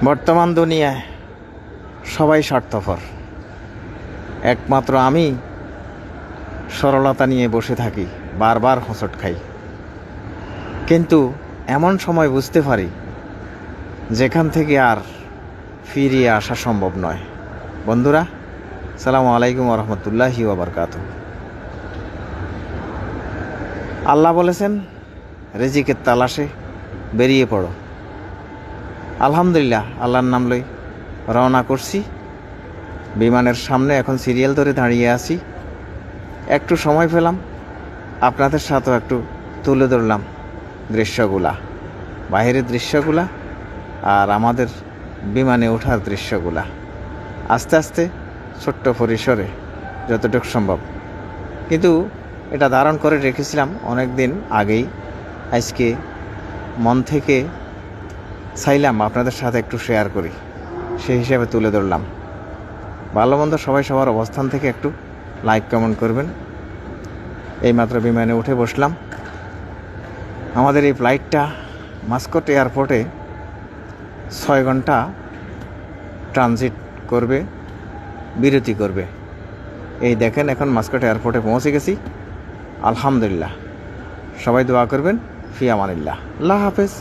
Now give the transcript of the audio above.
বর্তমান দুনিয়ায় সবাই স্বার্থপর, একমাত্র আমি সরলতা নিয়ে বসে থাকি, বারবার হোঁচট খাই। কিন্তু এমন সময় বুঝতে পারি যেখান থেকে আর ফিরিয়ে আসা সম্ভব নয়। বন্ধুরা, আসসালামু আলাইকুম ওয়া রাহমাতুল্লাহি ওয়া বারাকাতুহু। আল্লাহ বলেছেন, রিজিকের তালাশে বেরিয়ে পড়ো। আলহামদুলিল্লাহ, আল্লাহর নাম লই রওনা করছি। বিমানের সামনে এখন সিরিয়াল ধরে দাঁড়িয়ে আছি। একটু সময় পেলাম, আপনাদের সাথেও একটু তুলে ধরলাম দৃশ্যগুলা, বাইরের দৃশ্যগুলা আর আমাদের বিমানে ওঠার দৃশ্যগুলা। আস্তে আস্তে ছোট্ট পরিসরে যতটুকু সম্ভব, কিন্তু এটা ধারণ করে রেখেছিলাম অনেক দিন আগেই। আজকে মন থেকে চাইলাম আপনাদের সাথে একটু শেয়ার করি, সেই হিসাবে তুলে ধরলাম। ভালো মন্দ সবাই সবার অবস্থান থেকে একটু লাইক কমেন্ট করবেন। এইমাত্র বিমানে উঠে বসলাম। আমাদের এই ফ্লাইটটা মাস্কট এয়ারপোর্টে 6 ঘন্টা ট্রানজিট করবে, বিরতি করবে। এই দেখেন, এখন মাস্কট এয়ারপোর্টে পৌঁছে গেছি। আলহামদুলিল্লাহ, সবাই দোয়া করবেন। ফি আমানিল্লাহ। আল্লাহ হাফেজ।